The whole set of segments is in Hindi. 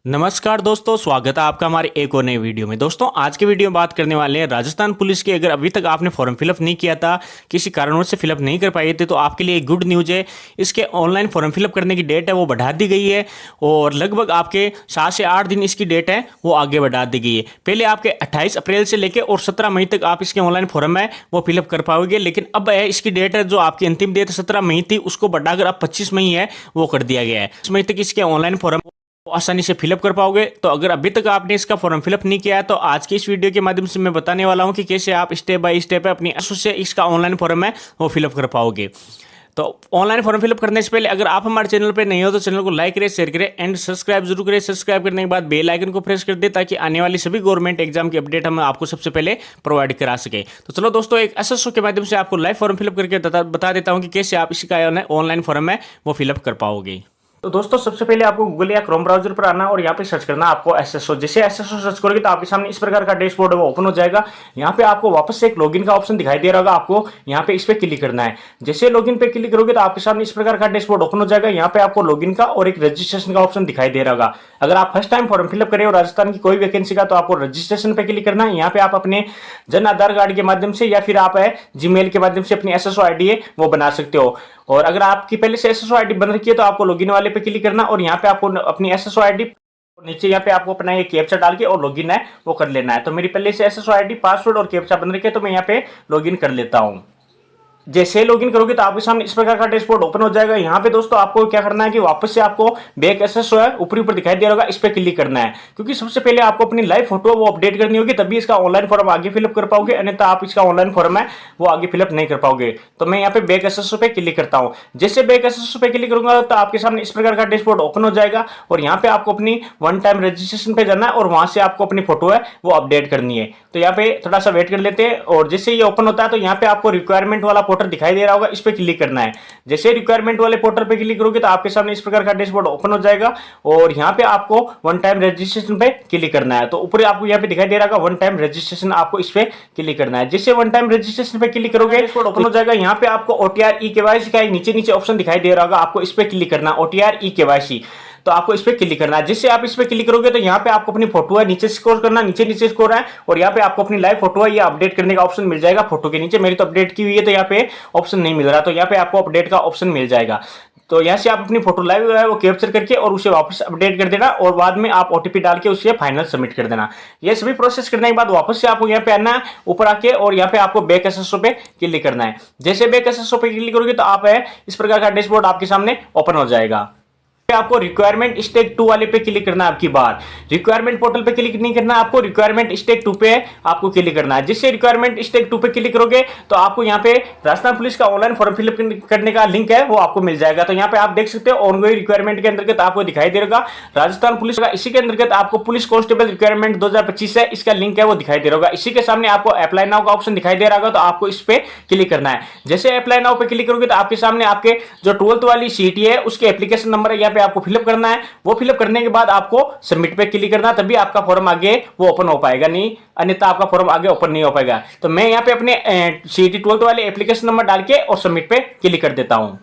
नमस्कार दोस्तों, स्वागत है आपका हमारे एक और नए वीडियो में। दोस्तों आज के वीडियो में बात करने वाले हैं राजस्थान पुलिस के। अगर अभी तक आपने फॉर्म फिलअप नहीं किया था, किसी कारणवश से फिलअप नहीं कर पाए थे, तो आपके लिए एक गुड न्यूज़ है। इसके ऑनलाइन फॉर्म फिलअप करने की डेट है वो बढ़ा दी गई है और लगभग आपके 7 से 8 दिन इसकी डेट है वो आगे बढ़ा दी गई है। पहले आपके 28 अप्रैल से लेकर और 17 मई तक आप इसके ऑनलाइन फॉर्म है वो फिलअप कर पाओगे, लेकिन अब है इसकी डेट है जो आपकी अंतिम डेट 17 मई थी उसको बढ़ाकर अब 25 मई है वो कर दिया गया है। इस मई तक इसके ऑनलाइन फॉर्म आसानी से फिलअप कर पाओगे। तो अगर अभी तक आपने इसका फॉर्म फिलअप नहीं किया है तो आज की इस वीडियो के माध्यम से मैं बताने वाला हूं कि कैसे आप स्टेप बाय स्टेप अपनी से इसका ऑनलाइन फॉर्म है वो फिलअप कर पाओगे। तो ऑनलाइन फॉर्म फिलअप करने से पहले अगर आप हमारे चैनल पर नहीं हो तो चैनल को लाइक करें, शेयर करें एंड सब्सक्राइब जरूर करें। सब्सक्राइब करने के बाद बेल आइकन को प्रेस कर दें ताकि आने वाली सभी गवर्नमेंट एग्जाम की अपडेट हम आपको सबसे पहले प्रोवाइड करा सके। तो चलो दोस्तों, एक एसएसओ के माध्यम से आपको लाइव फॉर्म फिलअप करके बता देता हूँ कि कैसे आप इसका ऑनलाइन फॉर्म है वो फिलअप कर पाओगे। तो दोस्तों सबसे पहले आपको गूगल या क्रोम ब्राउजर पर आना और यहाँ पे सर्च करना आपको एसएसओ। जैसे एसएसओ सर्च करोगे तो आपके सामने इस प्रकार का डैशबोर्ड वो ओपन हो जाएगा। यहाँ पे आपको वापस से एक लॉगिन का ऑप्शन दिखाई दे रहा होगा, आपको यहाँ पे इस पे क्लिक करना है। जैसे लॉगिन पे क्लिक करोगे तो आपके सामने इस प्रकार का डैशबोर्ड ओपन हो जाएगा। यहाँ पे आपको लॉगिन का और एक रजिस्ट्रेशन का ऑप्शन दिखाई दे रहा होगा। अगर आप फर्स्ट टाइम फॉर्म फिलअप करें और राजस्थान की कोई वैकेंसी का तो आपको रजिस्ट्रेशन पे क्लिक करना है। यहाँ पे आप अपने जन आधार कार्ड के माध्यम से या फिर आप है जीमेल के माध्यम से अपनी एसएसओ आईडी है वो बना सकते हो। और अगर आपकी पहले से एसएसओ आईडी बन रखी है तो आपको लॉगिन वाले पे क्लिक करना और यहाँ पे आपको अपनी एसएसओ आईडी नीचे यहाँ पे आपको अपना ये कैप्चा डाल के और लॉगिन है वो कर लेना है। तो मेरी पहले से एसएसओ आईडी, पासवर्ड और कैप्चा बन रखी है तो मैं यहाँ पे लॉगिन कर लेता हूँ। जैसे लॉगिन करोगे तो आपके सामने इस प्रकार का डैशबोर्ड ओपन हो जाएगा। यहाँ पे दोस्तों आपको क्या करना है कि वापस से आपको बैक एसएसओ है ऊपर ऊपर दिखाई दे रहा होगा, इस पे क्लिक करना है क्योंकि सबसे पहले आपको अपनी लाइव फोटो वो अपडेट करनी होगी तभी इसका ऑनलाइन फॉर्म आगे फिलअप कर पाओगे, अन्यथा आप इसका ऑनलाइन फॉर्म है वो आगे फिलअप नहीं कर पाओगे। तो मैं यहाँ पे बैक एसएसओ पे क्लिक करता हूँ। जैसे बैक एसएसओ पे क्लिक करूंगा तो आपके सामने इस प्रकार का डैशबोर्ड ओपन हो जाएगा और यहाँ पे आपको अपनी वन टाइम रजिस्ट्रेशन पे जाना है और वहां से आपको अपनी फोटो है वो अपडेट करनी है। तो यहाँ पे थोड़ा सा वेट कर लेते हैं और जैसे ये ओपन होता है तो यहाँ पे आपको रिक्वायरमेंट वाला पोर्टल दिखाई दे रहा होगा, इस पे क्लिक करना है। जैसे रिक्वायरमेंट वाले पोर्टल पे क्लिक करोगे तो आपके सामने इस प्रकार का डैशबोर्ड ओपन हो जाएगा और यहाँ पे आपको वन टाइम रजिस्ट्रेशन पे क्लिक करना है। तो ऊपर आपको यहाँ पे दिखाई दे रहा होगा वन टाइम रजिस्ट्रेशन, आपको इस पे क्लिक करना है। जैसे वन टाइम रजिस्ट्रेशन पे क्लिक करोगे डैशबोर्ड ओपन हो जाएगा। यहाँ पे आपको ओटीआर ई केवाईसी का नीचे नीचे ऑप्शन दिखाई दे रहा होगा, आपको इस पे क्लिक करना है ओटीआर ई केवाईसी। तो आपको इस पे क्लिक करना है। जिससे आप इस पे क्लिक करोगे तो यहाँ पे आपको अपनी फोटो है नीचे स्क्रॉल करना, नीचे नीचे स्क्रॉल है और यहाँ पे आपको अपनी लाइव फोटो है ये अपडेट करने का ऑप्शन मिल जाएगा फोटो के नीचे। मेरी तो अपडेट की हुई है तो यहाँ पे ऑप्शन नहीं मिल रहा, तो यहाँ पे आपको अपडेट का ऑप्शन मिल जाएगा। तो यहाँ से आप अपनी फोटो लाइव है वो कैप्चर करके और उसे वापस अपडेट कर देना और बाद में आप ओटीपी डाल के उसे फाइनल सबमिट कर देना। ये सभी प्रोसेस करने के बाद वापस से आपको यहाँ पे आना है ऊपर आके और यहाँ पे आपको बैक एसएसओ पे क्लिक करना है। जैसे बैक एसएसओ पे क्लिक करोगे तो आप है इस प्रकार का डैशबोर्ड आपके सामने ओपन हो जाएगा। आपको रिक्वायरमेंट स्टेक 2 वाले पे क्लिक करना है। आपकी बार रिक्वायरमेंट पोर्टल पे क्लिक नहीं करना, आपको रिक्वायरमेंट स्टेक 2 पे आपको क्लिक करना है। जिससे रिक्वायरमेंट स्टेक 2 पे क्लिक करोगे तो आपको यहाँ पे राजस्थान पुलिस का ऑनलाइन फॉर्म फिलअप करने का लिंक है वो आपको मिल जाएगा। तो यहाँ पे आप देख सकते हो ऑनगोइंग रिक्वायरमेंट के अंतर्गत आपको दिखाई देगा राजस्थान पुलिस का। इसी के अंतर्गत आपको पुलिस कांस्टेबल रिक्वायरमेंट 2025 है, इसका लिंक है वो दिखाई दे रहा होगा। इसी के सामने आपको अप्लाई नाउ का ऑप्शन दिखाई दे रहा होगा, तो आपको इस पे क्लिक करना है। जैसे अप्लाई नाउ पे क्लिक करोगे तो आपके सामने आपके जो 12th वाली सीटी है उसके एप्लीकेशन नंबर है यहाँ पे आपको फिलअप करना है। वो फिलअप करने के बाद आपको सबमिट पे क्लिक करना, तभी आपका फॉर्म आगे वो ओपन हो पाएगा, नहीं अन्यथा आपका फॉर्म आगे ओपन नहीं हो पाएगा। तो मैं यहाँ पे अपने सीटी 12th वाले एप्लीकेशन नंबर डाल के और सबमिट पे क्लिक कर देता हूं।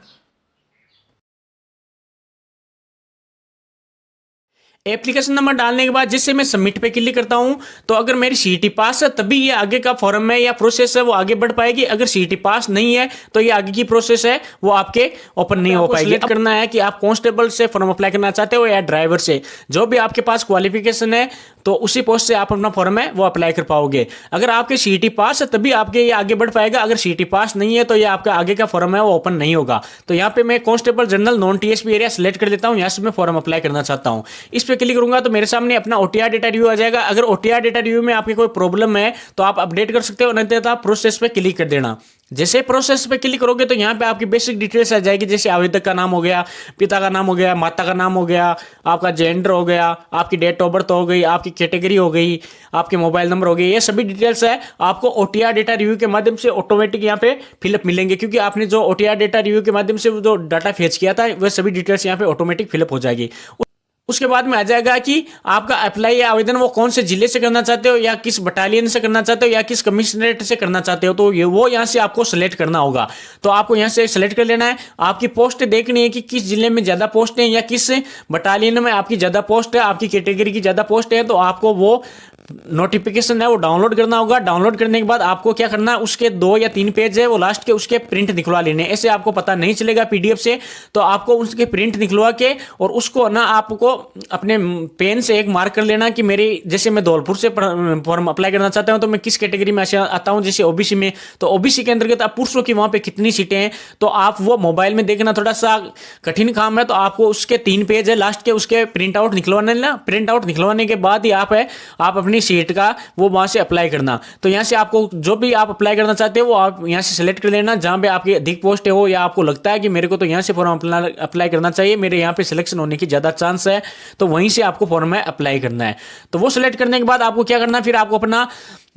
एप्लीकेशन नंबर डालने के बाद जिससे मैं सबमिट पे क्लिक करता हूं तो अगर मेरी सीटी पास है तभी ये आगे का फॉर्म है या प्रोसेस है वो आगे बढ़ पाएगी। अगर सीटी पास नहीं है तो ये आगे की प्रोसेस है वो आपके ओपन नहीं हो पाएगी। सिलेक्ट करना है कि आप कांस्टेबल से फॉर्म अप्लाई करना चाहते हो या ड्राइवर से, जो भी आपके पास क्वालिफिकेशन है तो उसी पोस्ट से आप अपना फॉर्म है वो अप्लाई कर पाओगे। अगर आपके सीटी पास है तभी आपके ये आगे बढ़ पाएगा, अगर सीटी पास नहीं है तो ये आपका आगे का फॉर्म है वो ओपन नहीं होगा। तो यहाँ पे मैं constable general non TSP area select कर लेता हूँ, यहाँ से मैं फॉर्म अप्लाई करना चाहता हूँ। इस पे क्लिक करूंगा तो मेरे सामने अपना ओटीआर डेटा रिव्यू आ जाएगा। अगर ओटीआर डेटा रिव्यू में आपकी कोई प्रॉब्लम है तो आप अपडेट कर सकते हो, नहीं तो आप प्रोसेस पे क्लिक कर देना। जैसे प्रोसेस पे क्लिक करोगे तो यहाँ पे आपकी बेसिक डिटेल्स आ जाएगी, जैसे आवेदक का नाम हो गया, पिता का नाम हो गया, माता का नाम हो गया, आपका जेंडर हो गया, आपकी डेट ऑफ बर्थ हो गई, आपकी कैटेगरी हो गई, आपके मोबाइल नंबर हो गए। ये सभी डिटेल्स है आपको ओटीआर डेटा रिव्यू के माध्यम से ऑटोमेटिक यहाँ पे फिलअप मिलेंगे, क्योंकि आपने जो ओटीआर डेटा रिव्यू के माध्यम से जो डाटा फेच किया था वह सभी डिटेल्स यहाँ पे ऑटोमेटिक फिलअप हो जाएगी। उसके बाद में आ जाएगा कि आपका अप्लाई या आवेदन वो कौन से जिले से करना चाहते हो, या किस बटालियन से करना चाहते हो, या किस कमिश्नरेट से करना चाहते हो, तो ये वो यहाँ से आपको सेलेक्ट करना होगा। तो आपको यहाँ से सेलेक्ट कर लेना है। आपकी पोस्ट देखनी है कि किस जिले में ज्यादा पोस्ट है या किस बटालियन में आपकी ज्यादा पोस्ट है, आपकी कैटेगरी की ज्यादा पोस्ट है। तो आपको वो नोटिफिकेशन है वो डाउनलोड करना होगा। डाउनलोड करने के बाद आपको क्या करना है, उसके 2 या 3 पेज है वो लास्ट के उसके प्रिंट निकलवा लेने। ऐसे आपको पता नहीं चलेगा पीडीएफ से, तो आपको उसके प्रिंट निकलवा के और उसको ना आपको अपने पेन से एक मार्क कर लेना कि मेरी, जैसे मैं धौलपुर से फॉर्म अप्लाई करना चाहता हूं तो मैं किस कैटेगरी में आता हूं, जैसे ओबीसी में, तो ओबीसी के अंतर्गत आप पुरुषों की वहां पे कितनी सीटें हैं, तो आप वो मोबाइल में देखना थोड़ा सा कठिन काम है। तो आपको उसके 3 पेज है लास्ट के उसके प्रिंट आउट निकलवाने ना। प्रिंट आउट निकलवाने के बाद ही आप अपनी सीट का वो वहां से अप्लाई करना। तो यहां से आपको जो भी आप अप्लाई करना चाहते हो वो आप यहां से सिलेक्ट कर लेना, जहां पे आपकी अधिक पोस्ट है हो, या आपको लगता है कि मेरे को तो यहां से फॉर्म अप्लाई करना चाहिए, मेरे यहां पे सिलेक्शन होने की ज्यादा चांस है, तो वहीं से आपको फॉर्म में अप्लाई करना है। तो वो सिलेक्ट करने के बाद आपको क्या करना है, फिर आपको अपना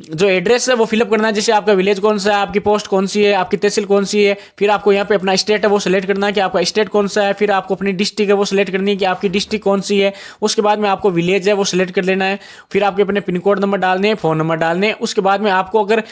जो एड्रेस है वो फिलअप करना है। जैसे आपका विलेज कौन सा है, आपकी पोस्ट कौन सी है, आपकी तहसील कौन सी है, फिर आपको यहाँ पे अपना स्टेट है वो सिलेक्ट करना है कि आपका स्टेट कौन सा है, फिर आपको अपनी डिस्ट्रिक्ट है वो सिलेक्ट करनी है कि आपकी डिस्ट्रिक्ट कौन सी है। उसके बाद में आपको विलेज है वो सिलेक्ट कर लेना है, फिर आपके अपने पिन कोड नंबर डालने हैं, फोन नंबर डालने हैं। उसके बाद में आपको अगर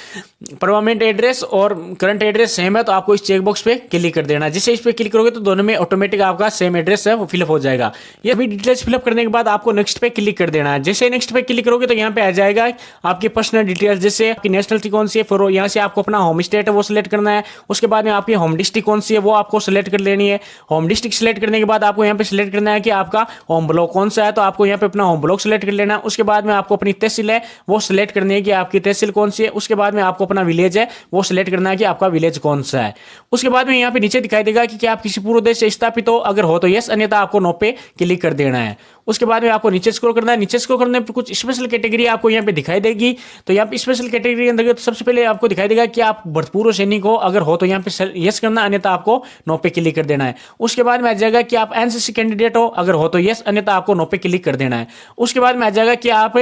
परमानेंट एड्रेस और करंट एड्रेस सेम है तो आपको इस चेकबॉक्स पे क्लिक कर देना है। जैसे इस पे क्लिक करोगे तो दोनों में ऑटोमेटिक आपका सेम एड्रेस है वो फिलअप हो जाएगा। ये भी डिटेल्स फिलअप करने के बाद आपको नेक्स्ट पे क्लिक कर देना है। जैसे नेक्स्ट पे क्लिक करोगे तो यहाँ पे आ जाएगा आपकी पर्सनल डिटेल्स, जैसे आपकी नेशनलिटी कौन सी है, फिर यहाँ से आपको अपना होम स्टेट है वो सिलेक्ट करना है। उसके बाद में आपकी होम डिस्ट्रिक्ट कौन सी है वो आपको सिलेक्ट कर लेनी है। होम डिस्ट्रिक्ट सिलेक्ट करने के बाद आपको यहाँ पे सिलेक्ट करना है कि आपका होम ब्लॉक कौन सा है, तो आपको यहाँ पे अपना होम ब्लॉक सिलेक्ट कर लेना है। उसके बाद में आपको अपनी तहसील है वो सिलेक्ट करनी है कि आपकी तहसील कौन सी है। उसके बाद में आपको अपना विलेज है वो सिलेक्ट करना है कि आपका विलेज कौन सा है। उसके बाद में यहाँ पे नीचे दिखाई देगा कि क्या आप किसी पूर्व देश से स्थापित हो, अगर हो तो यस, अन्यथा आपको नो पे क्लिक कर देना है। उसके बाद में आपको नीचे स्क्रॉल करना है। नीचे स्क्रॉल करने पर कुछ स्पेशल कैटेगरी आपको यहाँ पे दिखाई देगी। तो यहाँ पे स्पेशल कैटेगरी के अंतर्गत सबसे पहले आपको दिखाई देगा कि आप भूतपूर्व सैनिक हो, अगर हो तो यहाँ पे यस करना, अन्यथा आपको नो पे क्लिक कर देना है। उसके बाद में आ जाएगा कि आप एनसीसी कैंडिडेट हो, अगर हो तो यस, अन्यथा आपको नो पे क्लिक कर देना है। उसके बाद में आ जाएगा कि आप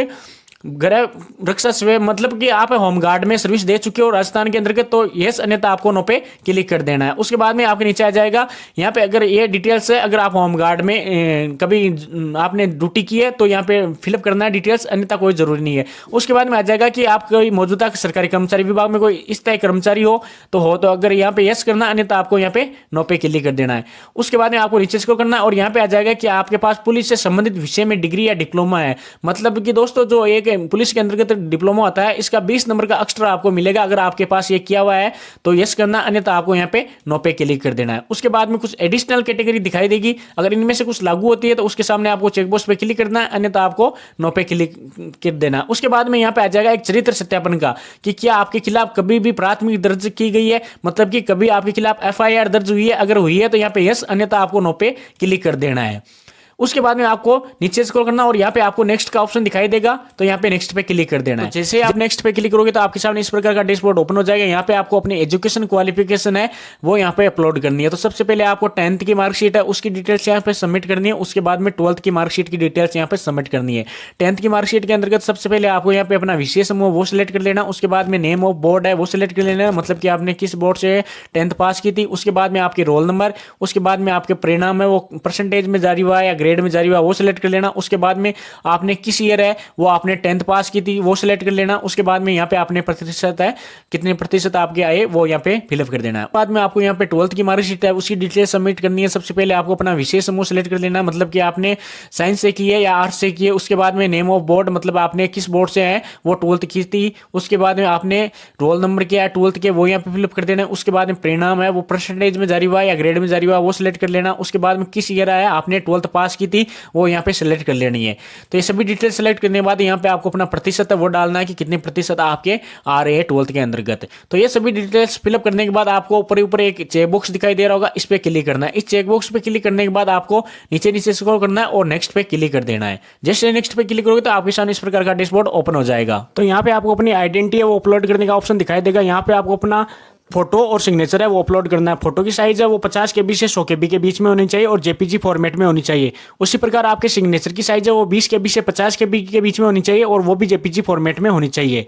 गृह रक्षा सेवा, मतलब कि आप होमगार्ड में सर्विस दे चुके हो राजस्थान के अंतर्गत, तो यस, अन्यथा आपको नो पे क्लिक कर देना है। उसके बाद में आपके नीचे आ जाएगा यहाँ पे अगर ये डिटेल्स है, अगर आप होमगार्ड में कभी आपने ड्यूटी की है तो यहाँ पे फिलअप करना है डिटेल्स, अन्यथा कोई जरूरी नहीं है। उसके बाद में आ जाएगा कि आप कोई मौजूदा सरकारी कर्मचारी विभाग में कोई इस तरह कर्मचारी हो तो अगर यहाँ पे यस करना, अन्यथा आपको यहाँ पे नो पे क्लिक कर देना है। उसके बाद में आपको नीचे स्क्रॉल करना है और यहाँ पे आ जाएगा कि आपके पास पुलिस से संबंधित विषय में डिग्री या डिप्लोमा है। मतलब कि दोस्तों जो एक पुलिस के अंतर्गत डिप्लोमा आता है, इसका 20 नंबर का एक्स्ट्रा आपको मिलेगा। अगर आपके पास ये किया हुआ है तो यस करना, अन्यथा आपको यहाँ पे नो पे क्लिक कर देना है। उसके बाद में कुछ एडिशनल कैटेगरी दिखाई देगी, अगर इनमें से कुछ लागू होती है तो उसके सामने आपको चेकबॉक्स पे क्लिक करना है, अन्यथा आपको नो पे क्लिक कर देना है। उसके बाद में यहाँ पे आ जाएगा एक चरित्र सत्यापन का, कि क्या आपके खिलाफ कभी भी प्राथमिक दर्ज की गई है, मतलब कि कभी आपके खिलाफ एफआईआर दर्ज हुई है, अगर हुई है तो यहाँ पे यस, अन्यथा आपको नो पे क्लिक कर देना है। उसके बाद में आपको नीचे स्क्रॉल करना और यहाँ पे आपको नेक्स्ट का ऑप्शन दिखाई देगा, तो यहाँ पे नेक्स्ट पे क्लिक कर देना है। जैसे आप नेक्स्ट पे क्लिक करोगे तो आपके सामने इस प्रकार का डैशबोर्ड ओपन हो जाएगा। यहाँ पे आपको अपनी एजुकेशन क्वालिफिकेशन है वो यहाँ पे अपलोड करनी है। तो सबसे पहले आपको 10th की मार्कशीट है उसकी डिटेल्स यहाँ पे सबमिट करनी है। उसके बाद में 12th की मार्कशीट की डिटेल्स यहाँ पे सबमिट करनी है। 10th की मार्कशीट के अंतर्गत सबसे पहले आपको यहाँ पे अपना विषय समूह वो सिलेक्ट कर लेना। उसके बाद में नेम ऑफ बोर्ड है वो सिलेक्ट कर लेना, मतलब कि आपने किस बोर्ड से 10th पास की थी। उसके बाद में आपके रोल नंबर, उसके बाद में आपके परिणाम है वो परसेंटेज में जारी हुआ या ग्रेड में जारी हुआ वो सिलेक्ट कर लेना। उसके बाद में आपने किस ईयर है वो आपने 10th पास की थी वो सिलेक्ट कर लेना। उसके बाद में यहाँ पे आपने प्रतिशत है कितने प्रतिशत आपके आए वो यहाँ पे फिलअप कर देना है। बाद में आपको यहाँ पे 12th की मार्कशीट है उसकी डिटेल सबमिट करनी है। सबसे पहले आपको अपना विषय समूह सिलेक्ट कर लेना, मतलब कि आपने साइंस से की है या आर्ट्स से की है। उसके बाद में नेम ऑफ बोर्ड, मतलब आपने किस बोर्ड से है वो 12th की थी। उसके बाद में आपने रोल नंबर क्या है 12th के वो यहाँ पे फिलअप कर देना है। उसके बाद में परिणाम है वो परसेंटेज में जारी हुआ या ग्रेड में जारी हुआ वो सिलेक्ट कर लेना। उसके बाद में किस ईयर आया आपने 12th पास की थी वो यहाँ पे सिलेक्ट कर लेनी है। तो ये सभी डिटेल सेलेक्ट करने के बाद यहाँ पे आपको अपना प्रतिशत है वो डालना है कि कितने प्रतिशत आपके आ रहे हैं 12th के अंतर्गत। तो ये सभी डिटेल्स फिलअप करने के बाद आपको ऊपर ऊपर एक चेक बॉक्स दिखाई दे रहा होगा, इस पे क्लिक करना है। इस चेक बॉक्स पे क्लिक करने के बाद आपको नीचे नीचे स्क्रॉल करना है और नेक्स्ट पे क्लिक कर देना है। जैसे नेक्स्ट पे क्लिक करोगे तो आपके सामने इस प्रकार का डैशबोर्ड ओपन हो जाएगा। तो यहाँ पे आपको अपनी आइडेंटिटी है वो अपलोड करने का ऑप्शन दिखाई देगा। यहाँ पे आपको अपना फोटो और सिग्नेचर है वो अपलोड करना है। फोटो की साइज है वो 50 KB से 100 KB के बीच में होनी चाहिए और जेपीजी फॉर्मेट में होनी चाहिए। उसी प्रकार आपके सिग्नेचर की साइज है वो 20 KB से 50 KB के बीच में होनी चाहिए और वो भी जेपीजी फॉर्मेट में होनी चाहिए।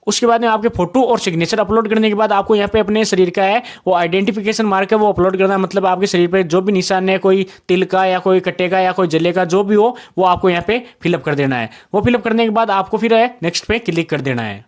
उसके बाद में आपके फोटो और सिग्नेचर अपलोड करने के बाद आपको यहाँ पे अपने शरीर का है वो आइडेंटिफिकेशन मार्क है वो अपलोड करना है। मतलब आपके शरीर पे जो भी निशान है, कोई तिल का या कोई कट्टे का या कोई जले का जो भी हो, वो आपको यहाँ पे फिलअप कर देना है। वो फिलअप करने के बाद आपको फिर है नेक्स्ट पे क्लिक कर देना है।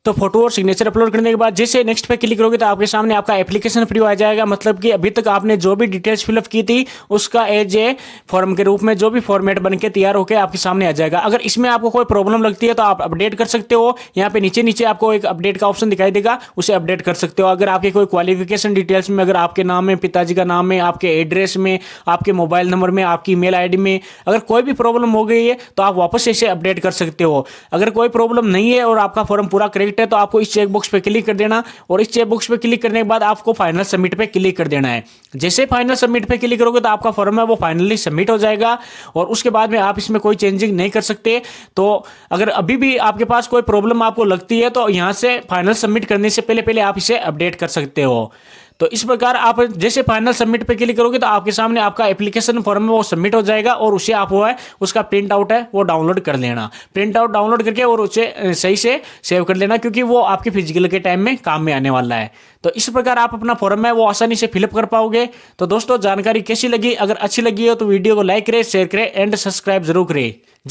तो फोटो और सिग्नेचर अपलोड करने के बाद जैसे नेक्स्ट पे क्लिक करोगे तो आपके सामने आपका एप्लीकेशन प्रीव्यू आ जाएगा। मतलब कि अभी तक आपने जो भी डिटेल्स फिलअप की थी उसका एज ए फॉर्म के रूप में जो भी फॉर्मेट बन के तैयार होकर आपके सामने आ जाएगा। अगर इसमें आपको कोई प्रॉब्लम लगती है तो आप अपडेट कर सकते हो। यहाँ पे नीचे नीचे आपको एक अपडेट का ऑप्शन दिखाई देगा, उसे अपडेट कर सकते हो। अगर आपके कोई क्वालिफिकेशन डिटेल्स में, अगर आपके नाम में, पिताजी का नाम में, आपके एड्रेस में, आपके मोबाइल नंबर में, आपकी ईमेल आईडी में अगर कोई भी प्रॉब्लम हो गई है तो आप वापस इसे अपडेट कर सकते हो। अगर कोई प्रॉब्लम नहीं है और आपका फॉर्म पूरा करेक्ट है तो आपको इस चेक बॉक्स पे क्लिक कर देना और इस चेक बॉक्स पे क्लिक करने के बाद आपको फाइनल सबमिट पे क्लिक कर देना है। जैसे फाइनल सबमिट पे क्लिक करोगे तो आपका फॉर्म है वो फाइनली सबमिट हो जाएगा और उसके बाद में आप इसमें कोई चेंजिंग नहीं कर सकते। तो अगर अभी भी आपके पास कोई प्रॉब्लम आपको लगती है तो यहां से फाइनल सबमिट करने से पहले पहले आप इसे अपडेट कर सकते हो। तो इस प्रकार आप जैसे फाइनल सबमिट पे क्लिक करोगे तो आपके सामने आपका एप्लीकेशन फॉर्म है वो सबमिट हो जाएगा और उसे आप वो है उसका प्रिंट आउट है वो डाउनलोड कर लेना। प्रिंट आउट डाउनलोड करके और उसे सही से सेव कर लेना क्योंकि वो आपके फिजिकल के टाइम में काम में आने वाला है। तो इस प्रकार आप अपना फॉर्म है वो आसानी से फिलअप कर पाओगे। तो दोस्तों जानकारी कैसी लगी? अगर अच्छी लगी हो तो वीडियो को लाइक करें, शेयर करें एंड सब्सक्राइब जरूर करें।